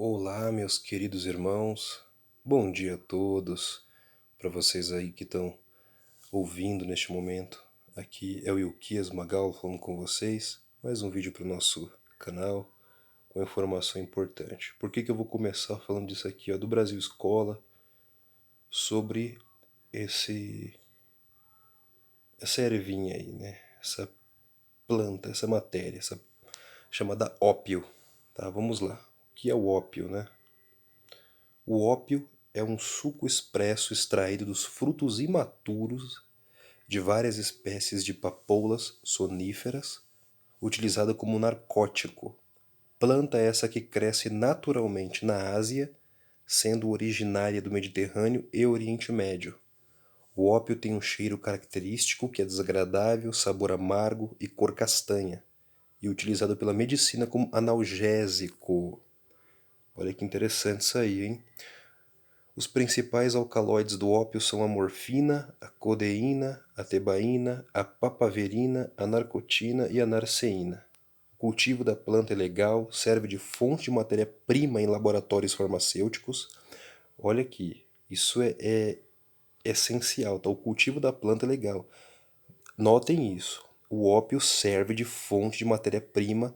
Olá, meus queridos irmãos. Bom dia a todos. Para vocês aí que estão ouvindo neste momento. Aqui é o Ilquias Magal falando com vocês. Mais um vídeo para o nosso canal com informação importante. Por que eu vou começar falando disso aqui, ó, do Brasil Escola, sobre essa ervinha aí, né? Essa planta, essa matéria, essa chamada ópio. Tá, vamos lá. O que é o ópio, né? O ópio é um suco expresso extraído dos frutos imaturos de várias espécies de papoulas soníferas, utilizado como narcótico. Planta essa que cresce naturalmente na Ásia, sendo originária do Mediterrâneo e Oriente Médio. O ópio tem um cheiro característico que é desagradável, sabor amargo e cor castanha, e utilizado pela medicina como analgésico. Olha que interessante isso aí, hein? Os principais alcaloides do ópio são a morfina, a codeína, a tebaína, a papaverina, a narcotina e a narceína. O cultivo da planta é legal, serve de fonte de matéria-prima em laboratórios farmacêuticos. Olha aqui, isso é essencial, tá? O cultivo da planta é legal. Notem isso. O ópio serve de fonte de matéria-prima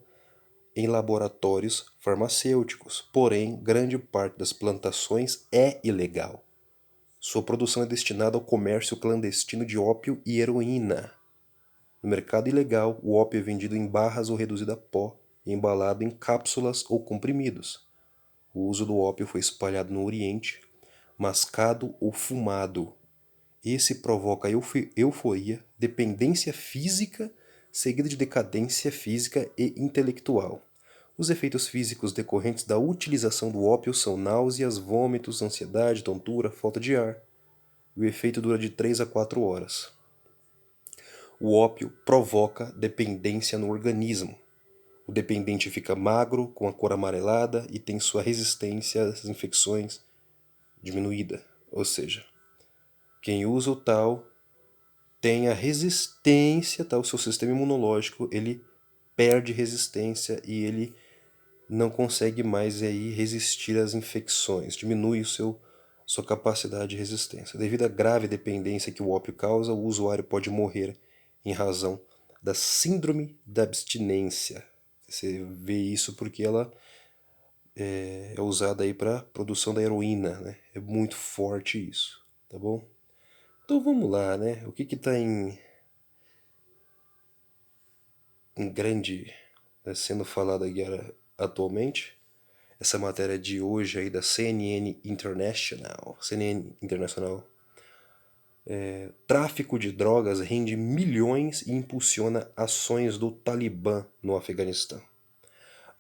em laboratórios farmacêuticos, porém, grande parte das plantações é ilegal. Sua produção é destinada ao comércio clandestino de ópio e heroína. No mercado ilegal, o ópio é vendido em barras ou reduzido a pó, embalado em cápsulas ou comprimidos. O uso do ópio foi espalhado no Oriente, mascado ou fumado. Esse provoca euforia, dependência física, seguida de decadência física e intelectual. Os efeitos físicos decorrentes da utilização do ópio são náuseas, vômitos, ansiedade, tontura, falta de ar. O efeito dura de 3 a 4 horas. O ópio provoca dependência no organismo. O dependente fica magro, com a cor amarelada e tem sua resistência às infecções diminuída. Ou seja, quem usa o tal tem a resistência, tá? O seu sistema imunológico ele perde resistência e ele não consegue mais aí resistir às infecções, diminui sua capacidade de resistência. Devido à grave dependência que o ópio causa, o usuário pode morrer em razão da síndrome da abstinência. Você vê isso porque ela é usada aí para produção da heroína, né? É muito forte isso, tá bom? Então vamos lá, né? O que está em grande, né, sendo falado agora atualmente? Essa matéria de hoje aí da CNN International. CNN Internacional. Tráfico de drogas rende milhões e impulsiona ações do Talibã no Afeganistão.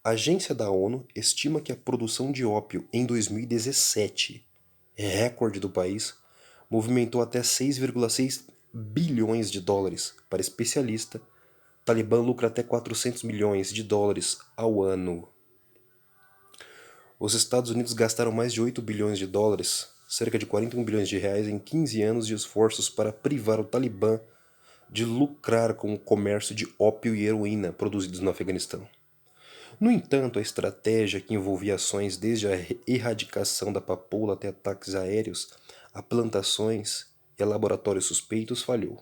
A agência da ONU estima que a produção de ópio em 2017, recorde do país, movimentou até 6,6 bilhões de dólares. Para especialista, Talibã lucra até 400 milhões de dólares ao ano. Os Estados Unidos gastaram mais de 8 bilhões de dólares, cerca de 41 bilhões de reais, em 15 anos de esforços para privar o Talibã de lucrar com o comércio de ópio e heroína produzidos no Afeganistão. No entanto, a estratégia, que envolvia ações desde a erradicação da papoula até ataques aéreos a plantações e a laboratórios suspeitos, falhou.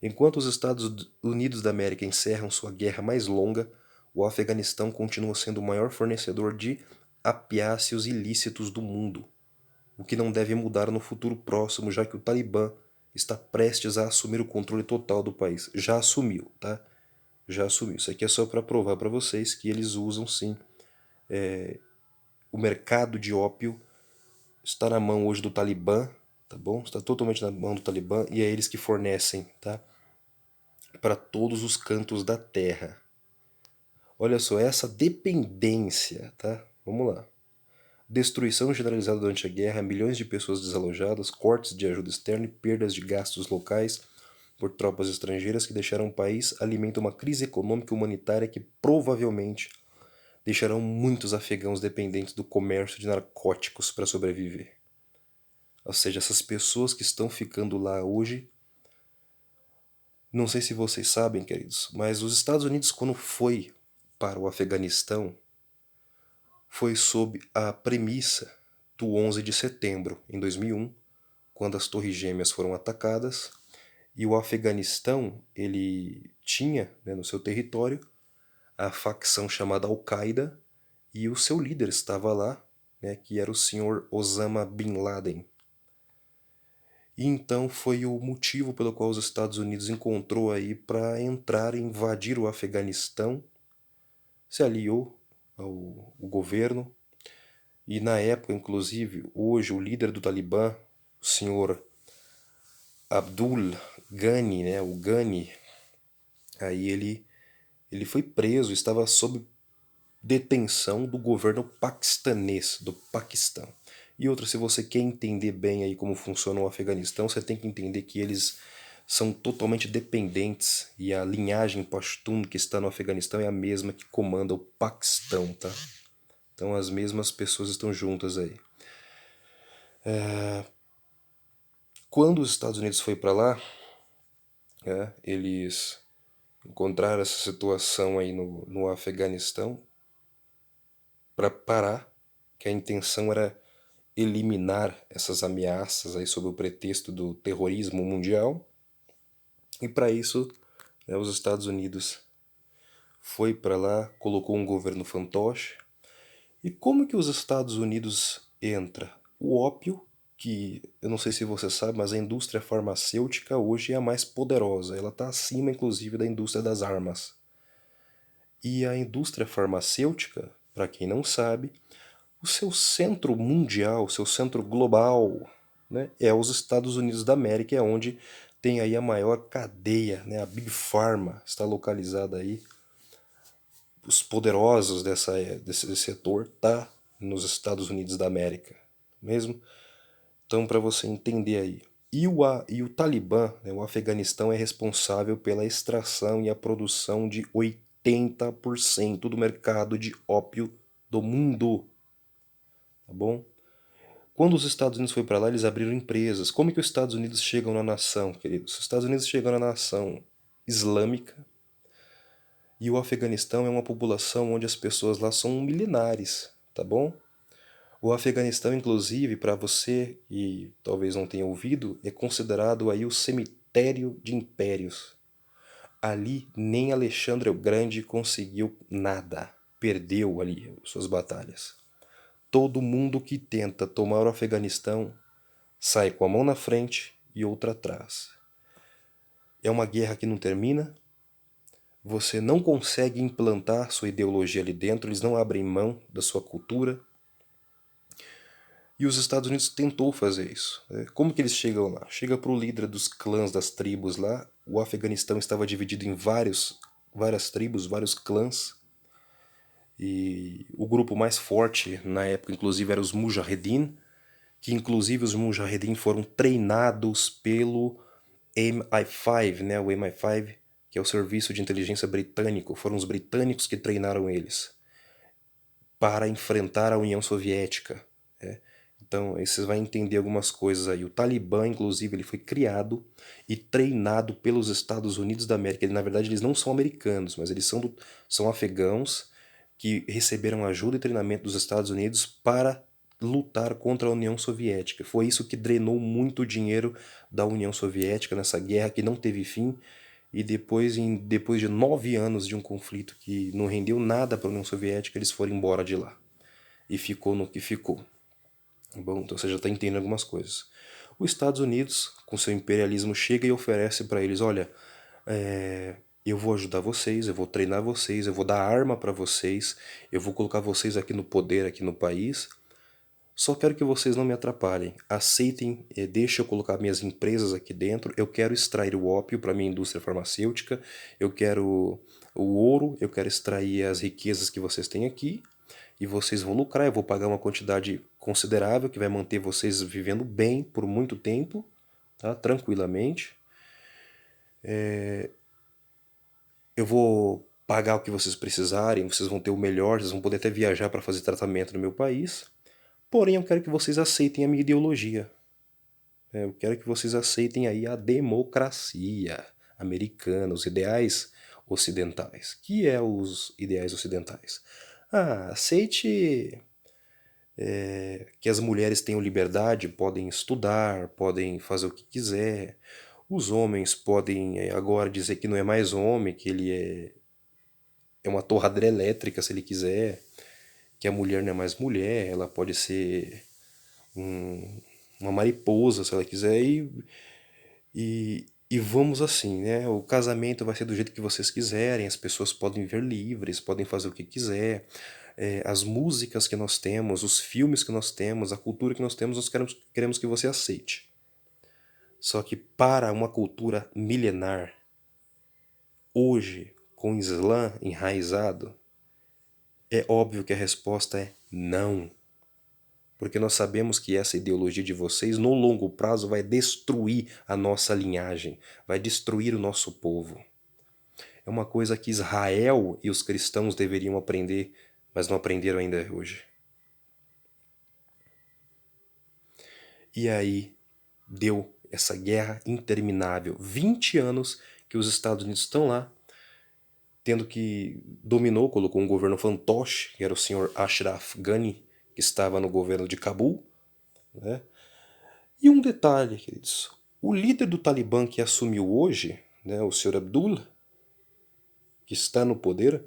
Enquanto os Estados Unidos da América encerram sua guerra mais longa, o Afeganistão continua sendo o maior fornecedor de apiáceos ilícitos do mundo, o que não deve mudar no futuro próximo, já que o Talibã está prestes a assumir o controle total do país. Já assumiu, tá? Já assumiu. Isso aqui é só para provar para vocês que eles usam sim. O mercado de ópio está na mão hoje do Talibã, tá bom? Está totalmente na mão do Talibã e é eles que fornecem, tá? Para todos os cantos da terra. Olha só, essa dependência, tá? Vamos lá. Destruição generalizada durante a guerra, milhões de pessoas desalojadas, cortes de ajuda externa e perdas de gastos locais por tropas estrangeiras que deixaram o país alimenta uma crise econômica e humanitária que provavelmente deixarão muitos afegãos dependentes do comércio de narcóticos para sobreviver. Ou seja, essas pessoas que estão ficando lá hoje, não sei se vocês sabem, queridos, mas os Estados Unidos, quando foi para o Afeganistão, foi sob a premissa do 11 de setembro, em 2001, quando as Torres Gêmeas foram atacadas, e o Afeganistão, ele tinha, né, no seu território a facção chamada Al-Qaeda, e o seu líder estava lá, né, que era o senhor Osama Bin Laden. E então foi o motivo pelo qual os Estados Unidos encontrou aí para entrar e invadir o Afeganistão, se aliou ao governo, e na época, inclusive, hoje o líder do Talibã, o senhor Abdul Ghani, né, o Ghani, aí ele foi preso, estava sob detenção do governo paquistanês, do Paquistão. E outra, se você quer entender bem aí como funciona o Afeganistão, você tem que entender que eles são totalmente dependentes e a linhagem Pashtun que está no Afeganistão é a mesma que comanda o Paquistão, tá? Então as mesmas pessoas estão juntas aí. Quando os Estados Unidos foi para lá, eles encontraram essa situação aí no Afeganistão para parar, que a intenção era eliminar essas ameaças aí sob o pretexto do terrorismo mundial. E para isso, né, os Estados Unidos foi para lá, colocou um governo fantoche. E como que os Estados Unidos entra? O ópio, que eu não sei se você sabe, mas a indústria farmacêutica hoje é a mais poderosa. Ela está acima, inclusive, da indústria das armas. E a indústria farmacêutica, para quem não sabe, o seu centro mundial, o seu centro global, né, é os Estados Unidos da América, é onde tem aí a maior cadeia, né, a Big Pharma está localizada aí. Os poderosos desse setor tá nos Estados Unidos da América, mesmo. Então, para você entender aí. E o Talibã, né, o Afeganistão, é responsável pela extração e a produção de 80% do mercado de ópio do mundo. Tá bom? Quando os Estados Unidos foi para lá, eles abriram empresas. Como que os Estados Unidos chegam na nação, queridos? Os Estados Unidos chegam na nação islâmica e o Afeganistão é uma população onde as pessoas lá são milenares, tá bom? O Afeganistão, inclusive, para você que talvez não tenha ouvido, é considerado aí o cemitério de impérios. Ali nem Alexandre o Grande conseguiu nada, perdeu ali suas batalhas. Todo mundo que tenta tomar o Afeganistão sai com a mão na frente e outra atrás. É uma guerra que não termina, você não consegue implantar sua ideologia ali dentro, eles não abrem mão da sua cultura. E os Estados Unidos tentou fazer isso. Como que eles chegam lá? Chega para o líder dos clãs, das tribos lá. O Afeganistão estava dividido em várias tribos, vários clãs. E o grupo mais forte na época, inclusive, era os Mujahedin, que inclusive os Mujahedin foram treinados pelo MI5, né? O MI5, que é o Serviço de Inteligência Britânico. Foram os britânicos que treinaram eles para enfrentar a União Soviética. Né? Então, aí vocês vão entender algumas coisas aí. O Talibã, inclusive, ele foi criado e treinado pelos Estados Unidos da América. Na verdade, eles não são americanos, mas eles são afegãos que receberam ajuda e treinamento dos Estados Unidos para lutar contra a União Soviética. Foi isso que drenou muito dinheiro da União Soviética nessa guerra que não teve fim. E depois de 9 anos de um conflito que não rendeu nada para a União Soviética, eles foram embora de lá. E ficou no que ficou. Bom, então você já está entendendo algumas coisas. Os Estados Unidos, com seu imperialismo, chega e oferece para eles: olha, eu vou ajudar vocês, eu vou treinar vocês, eu vou dar arma para vocês, eu vou colocar vocês aqui no poder, aqui no país. Só quero que vocês não me atrapalhem. Aceitem, deixem eu colocar minhas empresas aqui dentro. Eu quero extrair o ópio para minha indústria farmacêutica. Eu quero o ouro, eu quero extrair as riquezas que vocês têm aqui. E vocês vão lucrar, eu vou pagar uma quantidade considerável que vai manter vocês vivendo bem por muito tempo, tá? Tranquilamente. Eu vou pagar o que vocês precisarem, vocês vão ter o melhor, vocês vão poder até viajar para fazer tratamento no meu país. Porém, eu quero que vocês aceitem a minha ideologia. Eu quero que vocês aceitem aí a democracia americana, os ideais ocidentais. Que é os ideais ocidentais? Aceite que as mulheres tenham liberdade, podem estudar, podem fazer o que quiser. Os homens podem agora dizer que não é mais homem, que ele é uma torradeira elétrica se ele quiser, que a mulher não é mais mulher, ela pode ser uma mariposa se ela quiser e vamos assim, né? O casamento vai ser do jeito que vocês quiserem, as pessoas podem viver livres, podem fazer o que quiser. As músicas que nós temos, os filmes que nós temos, a cultura que nós temos, nós queremos que você aceite. Só que para uma cultura milenar, hoje, com o Islã enraizado, é óbvio que a resposta é não. Porque nós sabemos que essa ideologia de vocês, no longo prazo, vai destruir a nossa linhagem, vai destruir o nosso povo. É uma coisa que Israel e os cristãos deveriam aprender, mas não aprenderam ainda hoje. E aí deu essa guerra interminável. 20 anos que os Estados Unidos estão lá, tendo que dominou, colocou um governo fantoche, que era o senhor Ashraf Ghani, que estava no governo de Cabul, né? E um detalhe, queridos, o líder do Talibã que assumiu hoje, né, o senhor Abdullah, que está no poder,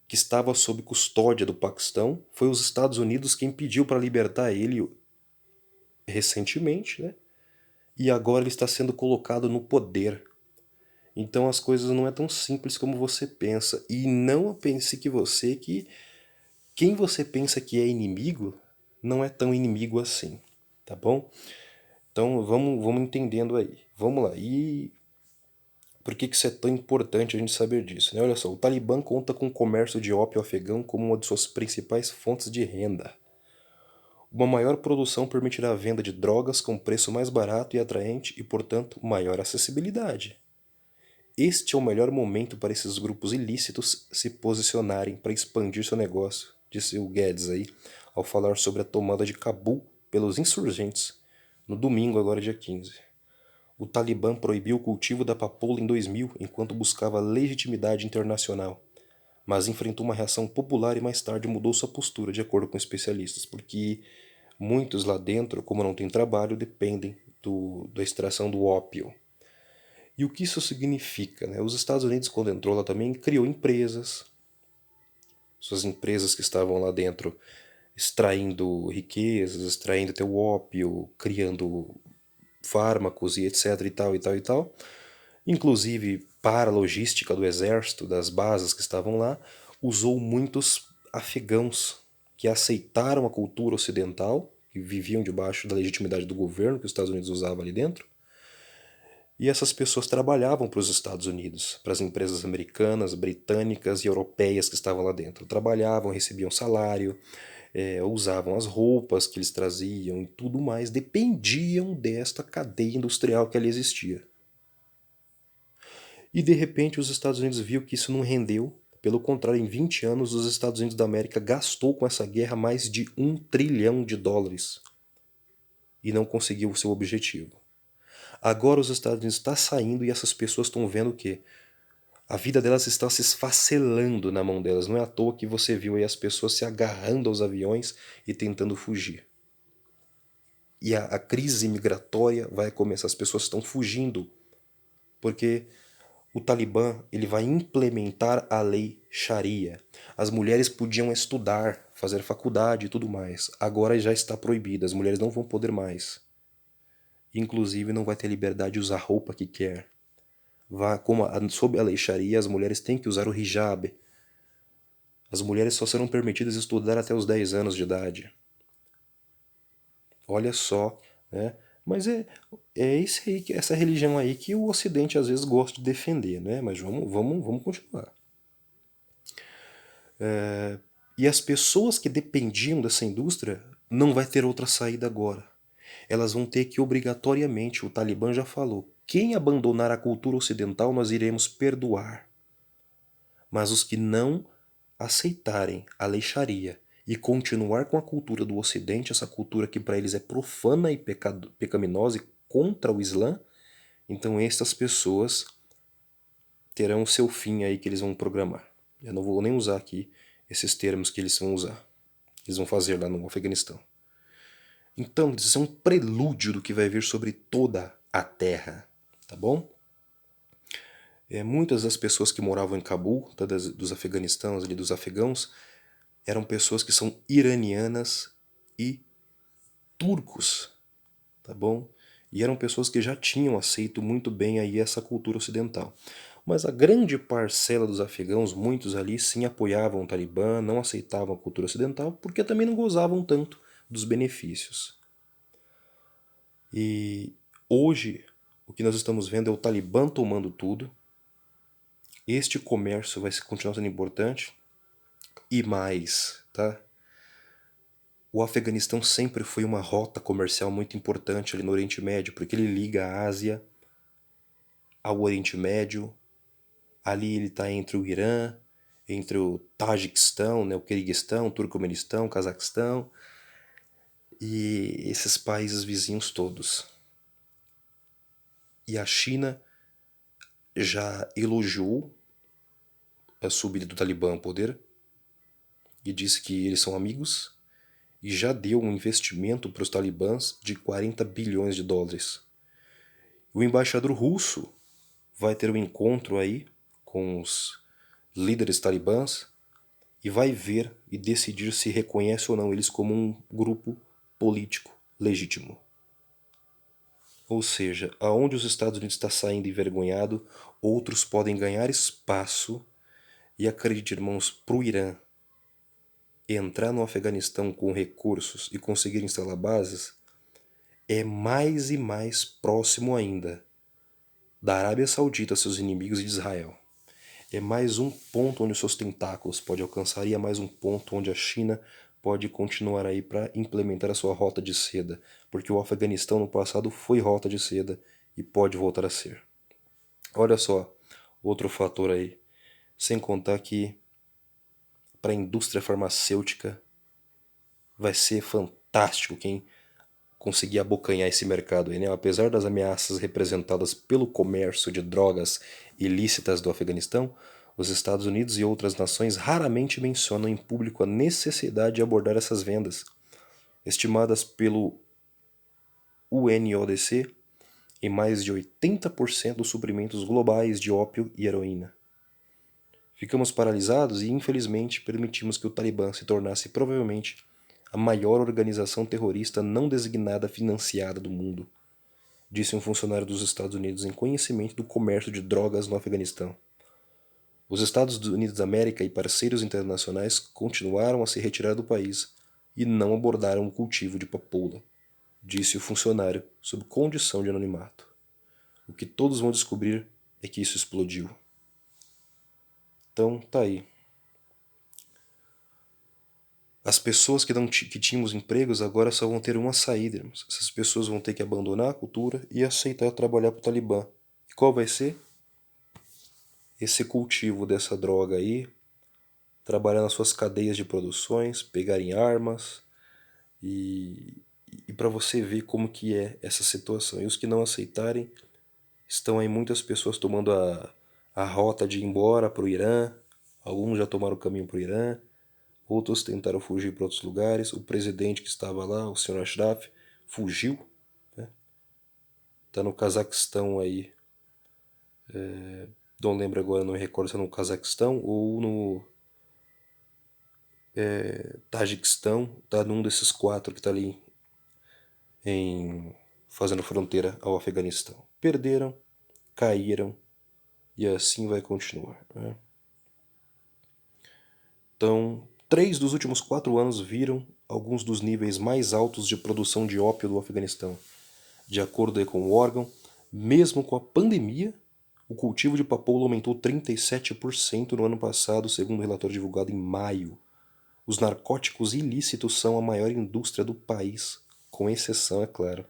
que estava sob custódia do Paquistão, foi os Estados Unidos quem pediu para libertar ele recentemente, né? E agora ele está sendo colocado no poder. Então as coisas não é tão simples como você pensa. E não pense que quem você pensa que é inimigo não é tão inimigo assim, tá bom? Então vamos entendendo aí. Vamos lá. E por que isso é tão importante a gente saber disso, né? Olha só, o Talibã conta com o comércio de ópio afegão como uma de suas principais fontes de renda. Uma maior produção permitirá a venda de drogas com preço mais barato e atraente e, portanto, maior acessibilidade. Este é o melhor momento para esses grupos ilícitos se posicionarem para expandir seu negócio, disse o Guedes aí, ao falar sobre a tomada de Cabul pelos insurgentes, no domingo, agora dia 15. O Talibã proibiu o cultivo da papoula em 2000 enquanto buscava legitimidade internacional, mas enfrentou uma reação popular e mais tarde mudou sua postura, de acordo com especialistas, porque muitos lá dentro, como não têm trabalho, dependem da extração do ópio. E o que isso significa, né? Os Estados Unidos, quando entrou lá também, criou empresas, suas empresas que estavam lá dentro extraindo riquezas, extraindo até o ópio, criando fármacos e etc e tal e tal e tal. Inclusive para a logística do exército, das bases que estavam lá, usou muitos afegãos que aceitaram a cultura ocidental, que viviam debaixo da legitimidade do governo que os Estados Unidos usavam ali dentro. E essas pessoas trabalhavam para os Estados Unidos, para as empresas americanas, britânicas e europeias que estavam lá dentro. Trabalhavam, recebiam salário, usavam as roupas que eles traziam e tudo mais, dependiam desta cadeia industrial que ali existia. E de repente os Estados Unidos viu que isso não rendeu. Pelo contrário, em 20 anos, os Estados Unidos da América gastou com essa guerra mais de US$ 1 trilhão e não conseguiu o seu objetivo. Agora os Estados Unidos estão saindo e essas pessoas estão vendo que a vida delas está se esfacelando na mão delas. Não é à toa que você viu aí as pessoas se agarrando aos aviões e tentando fugir. E a crise migratória vai começar. As pessoas estão fugindo porque o Talibã ele vai implementar a lei Sharia. As mulheres podiam estudar, fazer faculdade e tudo mais. Agora já está proibido. As mulheres não vão poder mais. Inclusive não vai ter liberdade de usar a roupa que quer. Sob a lei Sharia, as mulheres têm que usar o hijab. As mulheres só serão permitidas estudar até os 10 anos de idade. Olha só, né? Mas é isso aí, essa religião aí que o Ocidente às vezes gosta de defender, né? Mas vamos continuar. E as pessoas que dependiam dessa indústria não vai ter outra saída agora. Elas vão ter que obrigatoriamente, o Talibã já falou, quem abandonar a cultura ocidental nós iremos perdoar. Mas os que não aceitarem a lei Sharia e continuar com a cultura do Ocidente, essa cultura que para eles é profana e pecaminosa e contra o Islã, então estas pessoas terão o seu fim aí que eles vão programar. Eu não vou nem usar aqui esses termos que eles vão usar. Eles vão fazer lá no Afeganistão. Então, isso é um prelúdio do que vai vir sobre toda a Terra, tá bom? Muitas das pessoas que moravam em Cabul, tá, dos afeganistãos, ali, dos afegãos, eram pessoas que são iranianas e turcos, tá bom? E eram pessoas que já tinham aceito muito bem aí essa cultura ocidental. Mas a grande parcela dos afegãos, muitos ali sim apoiavam o Talibã, não aceitavam a cultura ocidental, porque também não gozavam tanto dos benefícios. E hoje o que nós estamos vendo é o Talibã tomando tudo. Este comércio vai continuar sendo importante e mais, tá? O Afeganistão sempre foi uma rota comercial muito importante ali no Oriente Médio, porque ele liga a Ásia ao Oriente Médio. Ali ele está entre o Irã, entre o Tajiquistão, né, o Quirguistão, o Turcomenistão, o Cazaquistão e esses países vizinhos todos. E a China já elogiou a subida do Talibã ao poder e disse que eles são amigos e já deu um investimento para os talibãs de 40 bilhões de dólares. O embaixador russo vai ter um encontro aí com os líderes talibãs e vai ver e decidir se reconhece ou não eles como um grupo político legítimo. Ou seja, aonde os Estados Unidos está saindo envergonhado, outros podem ganhar espaço e, acredite, irmãos, para o Irã entrar no Afeganistão com recursos e conseguir instalar bases é mais e mais próximo ainda da Arábia Saudita, seus inimigos, e de Israel. É mais um ponto onde os seus tentáculos podem alcançar e é mais um ponto onde a China pode continuar aí para implementar a sua rota de seda, porque o Afeganistão no passado foi rota de seda e pode voltar a ser. Olha só, outro fator aí, sem contar que para a indústria farmacêutica vai ser fantástico quem conseguir abocanhar esse mercado aí, né? Apesar das ameaças representadas pelo comércio de drogas ilícitas do Afeganistão, os Estados Unidos e outras nações raramente mencionam em público a necessidade de abordar essas vendas, estimadas pelo UNODC em mais de 80% dos suprimentos globais de ópio e heroína. Ficamos paralisados e, infelizmente, permitimos que o Talibã se tornasse provavelmente a maior organização terrorista não designada financiada do mundo, disse um funcionário dos Estados Unidos em conhecimento do comércio de drogas no Afeganistão. Os Estados Unidos da América e parceiros internacionais continuaram a se retirar do país e não abordaram o cultivo de papoula, disse o funcionário sob condição de anonimato. O que todos vão descobrir é que isso explodiu. Então, tá aí. As pessoas que tinham os empregos agora só vão ter uma saída, irmãos. Essas pessoas vão ter que abandonar a cultura e aceitar trabalhar para o Talibã. E qual vai ser? Esse cultivo dessa droga aí, trabalhar nas suas cadeias de produções, pegarem armas e para você ver como que é essa situação. E os que não aceitarem, estão aí muitas pessoas tomando a rota de ir embora para o Irã, alguns já tomaram o caminho para o Irã, outros tentaram fugir para outros lugares. O presidente que estava lá, o Sr. Ashraf, fugiu. Né? Tá no Cazaquistão aí. Não lembro agora, não me recordo se é no Cazaquistão ou no Tajiquistão. Tá num desses quatro que tá ali fazendo fronteira ao Afeganistão. Perderam, caíram e assim vai continuar. Né? Então, 3 dos últimos 4 anos viram alguns dos níveis mais altos de produção de ópio do Afeganistão. De acordo com o órgão, mesmo com a pandemia, o cultivo de papoula aumentou 37% no ano passado, segundo o relatório divulgado em maio. Os narcóticos ilícitos são a maior indústria do país, com exceção, é claro,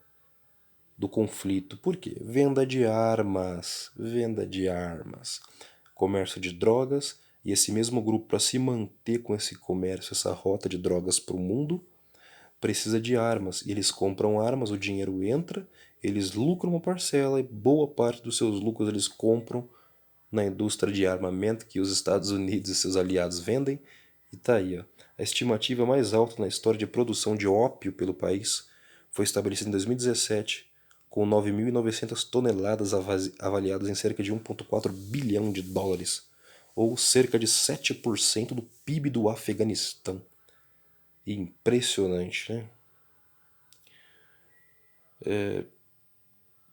do conflito. Por quê? Venda de armas, comércio de drogas, e esse mesmo grupo, para se manter com esse comércio, essa rota de drogas para o mundo, precisa de armas. E eles compram armas, o dinheiro entra, eles lucram uma parcela e boa parte dos seus lucros eles compram na indústria de armamento que os Estados Unidos e seus aliados vendem E tá aí, ó. A estimativa mais alta na história de produção de ópio pelo país foi estabelecida em 2017, com 9.900 toneladas avaliadas em cerca de 1,4 bilhão de dólares, ou cerca de 7% do PIB do Afeganistão. Impressionante, né?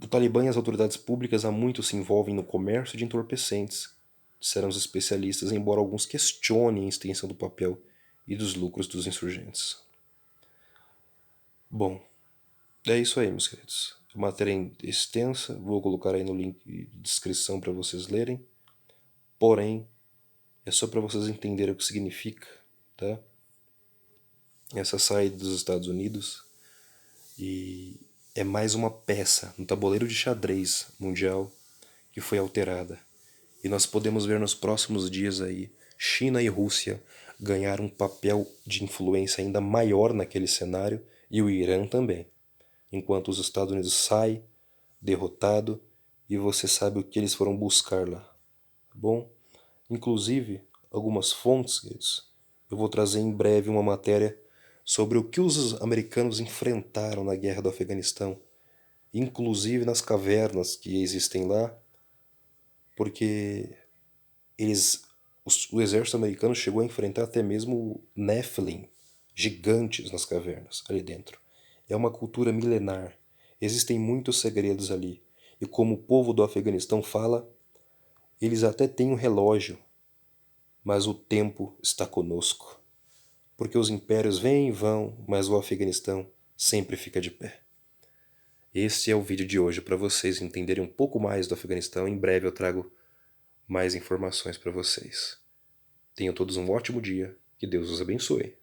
O Talibã e as autoridades públicas há muito se envolvem no comércio de entorpecentes, disseram os especialistas, embora alguns questionem a extensão do papel e dos lucros dos insurgentes. Bom, é isso aí, meus queridos. A matéria é extensa, vou colocar aí no link de descrição para vocês lerem. Porém, é só para vocês entenderem o que significa, tá? Essa saída dos Estados Unidos, e é mais uma peça no tabuleiro de xadrez mundial que foi alterada. E nós podemos ver nos próximos dias aí China e Rússia ganhar um papel de influência ainda maior naquele cenário, e o Irã também. Enquanto os Estados Unidos sai derrotado, e você sabe o que eles foram buscar lá, tá bom? Inclusive, algumas fontes, queridos, eu vou trazer em breve uma matéria sobre o que os americanos enfrentaram na guerra do Afeganistão, inclusive nas cavernas que existem lá, porque o exército americano chegou a enfrentar até mesmo Nephilim, gigantes nas cavernas, ali dentro. É uma cultura milenar, existem muitos segredos ali, e como o povo do Afeganistão fala, eles até têm um relógio, mas o tempo está conosco. Porque os impérios vêm e vão, mas o Afeganistão sempre fica de pé. Esse é o vídeo de hoje para vocês entenderem um pouco mais do Afeganistão. Em breve eu trago mais informações para vocês. Tenham todos um ótimo dia. Que Deus os abençoe.